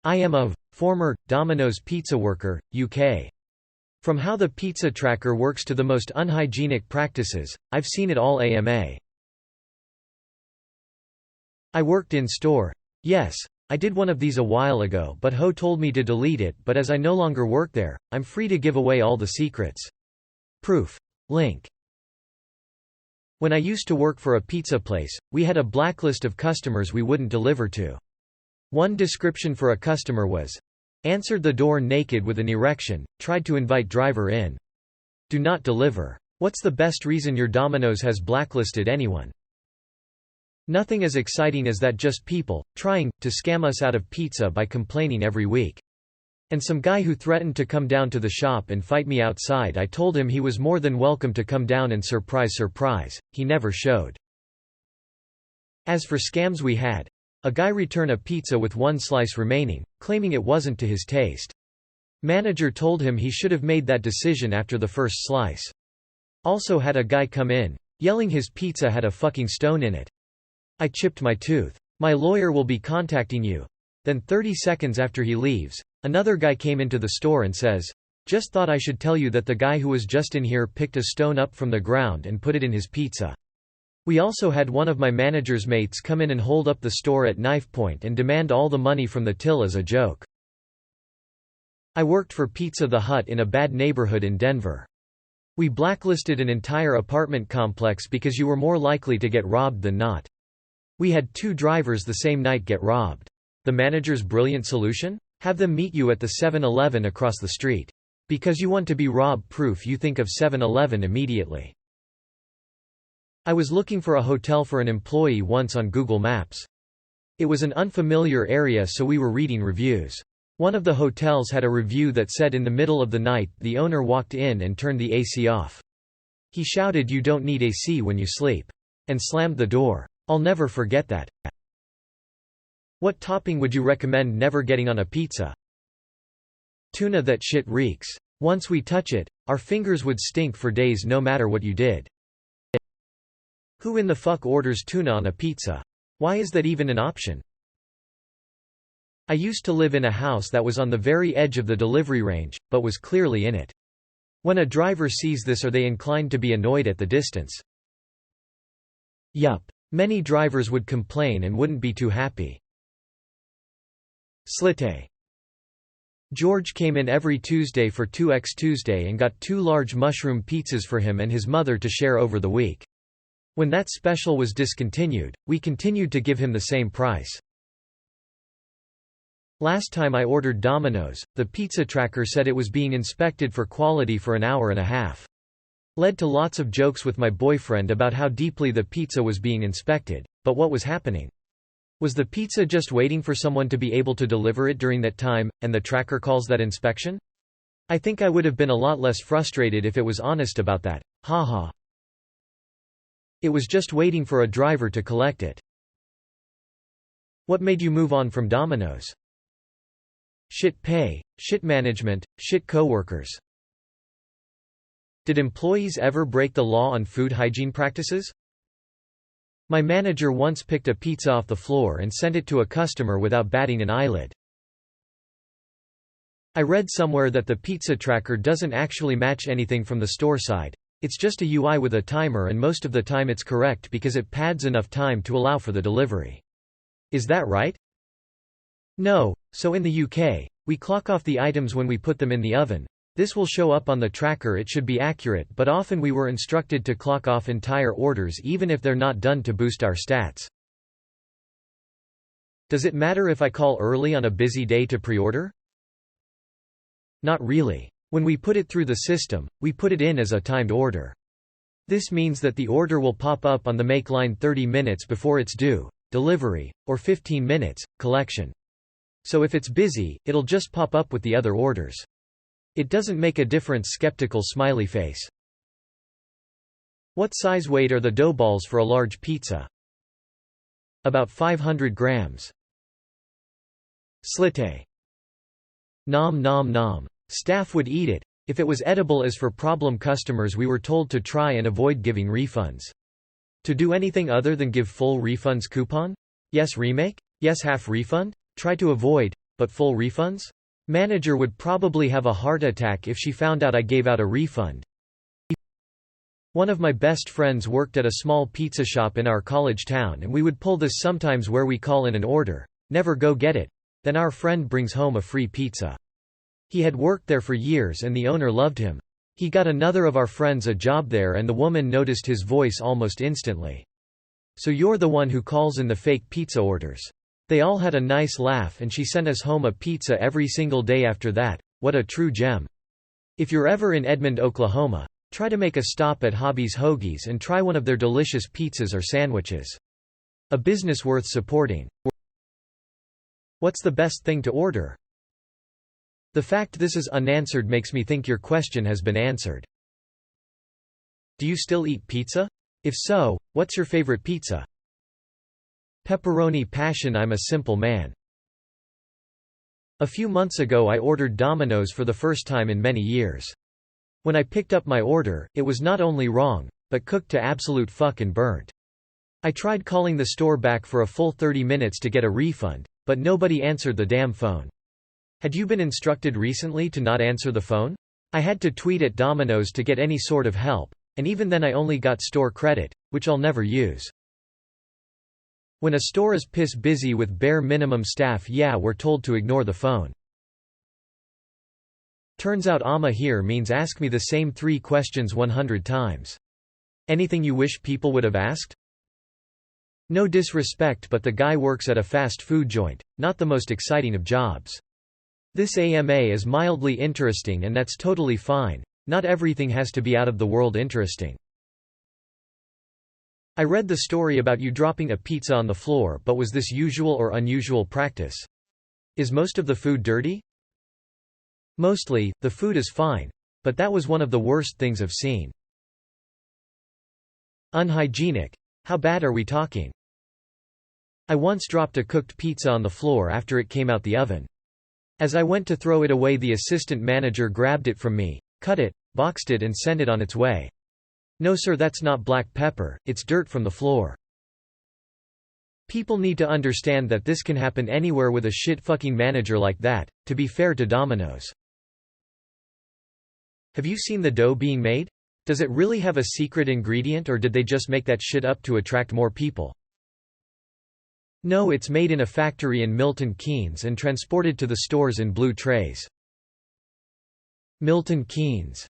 I am of former Domino's pizza worker, UK. From how the pizza tracker works to the most unhygienic practices, I've seen it all. AMA. I worked in store. Yes, I did one of these a while ago, but Ho told me to delete it, but as I no longer work there, I'm free to give away all the secrets. Proof. Link. When I used to work for a pizza place, we had a blacklist of customers we wouldn't deliver to. One description for a customer was, "Answered the door naked with an erection, tried to invite driver in. Do not deliver." What's the best reason your Domino's has blacklisted anyone? Nothing as exciting as that, just people trying to scam us out of pizza by complaining every week. And some guy who threatened to come down to the shop and fight me outside. I told him he was more than welcome to come down, and surprise, he never showed. As for scams, we had a guy return a pizza with one slice remaining, claiming it wasn't to his taste. Manager told him he should have made that decision after the first slice. Also had a guy come in, yelling his pizza had a fucking stone in it. I chipped my tooth. My lawyer will be contacting you. Then 30 seconds after he leaves, another guy came into the store and says, "Just thought I should tell you that the guy who was just in here picked a stone up from the ground and put it in his pizza." We also had one of my manager's mates come in and hold up the store at knife point and demand all the money from the till as a joke. I worked for Pizza the Hut in a bad neighborhood in Denver. We blacklisted an entire apartment complex because you were more likely to get robbed than not. We had 2 drivers the same night get robbed. The manager's brilliant solution? Have them meet you at the 7-Eleven across the street. Because you want to be rob-proof, you think of 7-Eleven immediately. I was looking for a hotel for an employee once on Google Maps. It was an unfamiliar area, so we were reading reviews. One of the hotels had a review that said in the middle of the night, the owner walked in and turned the AC off. He shouted, "You don't need AC when you sleep," and slammed the door. I'll never forget that. What topping would you recommend never getting on a pizza? Tuna. That shit reeks. Once we touch it, our fingers would stink for days no matter what you did. Who in the fuck orders tuna on a pizza? Why is that even an option? I used to live in a house that was on the very edge of the delivery range, but was clearly in it. When a driver sees this, are they inclined to be annoyed at the distance? Yup. Many drivers would complain and wouldn't be too happy. Slite. George came in every Tuesday for 2x Tuesday and got 2 large mushroom pizzas for him and his mother to share over the week. When that special was discontinued, we continued to give him the same price. Last time I ordered Domino's, the pizza tracker said it was being inspected for quality for an hour and a half. Led to lots of jokes with my boyfriend about how deeply the pizza was being inspected, but what was happening? Was the pizza just waiting for someone to be able to deliver it during that time, and the tracker calls that inspection? I think I would have been a lot less frustrated if it was honest about that. Haha. It was just waiting for a driver to collect it. What made you move on from Domino's? Shit pay, shit management, shit coworkers. Did employees ever break the law on food hygiene practices? My manager once picked a pizza off the floor and sent it to a customer without batting an eyelid. I read somewhere that the pizza tracker doesn't actually match anything from the store side. It's just a UI with a timer, and most of the time it's correct because it pads enough time to allow for the delivery. Is that right? No, so in the UK, we clock off the items when we put them in the oven. This will show up on the tracker. It should be accurate, but often we were instructed to clock off entire orders even if they're not done to boost our stats. Does it matter if I call early on a busy day to pre-order? Not really. When we put it through the system, we put it in as a timed order. This means that the order will pop up on the make line 30 minutes before it's due, delivery, or 15 minutes, collection. So if it's busy, it'll just pop up with the other orders. It doesn't make a difference. Skeptical smiley face. What size weight are the dough balls for a large pizza? About 500 grams. Slite. Nom nom nom. Staff would eat it. If it was edible. As for problem customers, we were told to try and avoid giving refunds. To do anything other than give full refunds. Coupon? Yes. Remake? Yes. Half refund? Try to avoid. but full refunds? Manager would probably have a heart attack if she found out I gave out a refund. One of my best friends worked at a small pizza shop in our college town, and we would pull this sometimes where we call in an order, never go get it, then our friend brings home a free pizza. He had worked there for years and the owner loved him. He got another of our friends a job there and the woman noticed his voice almost instantly. "So you're the one who calls in the fake pizza orders." They all had a nice laugh and she sent us home a pizza every single day after that. What a true gem. If you're ever in Edmond, Oklahoma, try to make a stop at Hobby's Hoagies and try one of their delicious pizzas or sandwiches. A business worth supporting. What's the best thing to order? The fact this is unanswered makes me think your question has been answered. Do you still eat pizza? If so, what's your favorite pizza? Pepperoni passion. I'm a simple man. A few months ago I ordered Domino's for the first time in many years. When I picked up my order, it was not only wrong, but cooked to absolute fuck and burnt. I tried calling the store back for a full 30 minutes to get a refund, but nobody answered the damn phone. Had you been instructed recently to not answer the phone? I had to tweet at Domino's to get any sort of help, and even then I only got store credit, which I'll never use. When a store is piss busy with bare minimum staff, yeah, we're told to ignore the phone. Turns out Amma here means ask me the same 3 questions 100 times. Anything you wish people would have asked? No disrespect, but the guy works at a fast food joint, not the most exciting of jobs. This AMA is mildly interesting and that's totally fine. Not everything has to be out of the world interesting. I read the story about you dropping a pizza on the floor, but was this usual or unusual practice? Is most of the food dirty? Mostly, the food is fine. But that was one of the worst things I've seen. Unhygienic. How bad are we talking? I once dropped a cooked pizza on the floor after it came out the oven. As I went to throw it away, the assistant manager grabbed it from me, cut it, boxed it and sent it on its way. No sir, that's not black pepper, it's dirt from the floor. People need to understand that this can happen anywhere with a shit-fucking manager like that, to be fair to Domino's. Have you seen the dough being made? Does it really have a secret ingredient or did they just make that shit up to attract more people? No, it's made in a factory in Milton Keynes and transported to the stores in blue trays. Milton Keynes.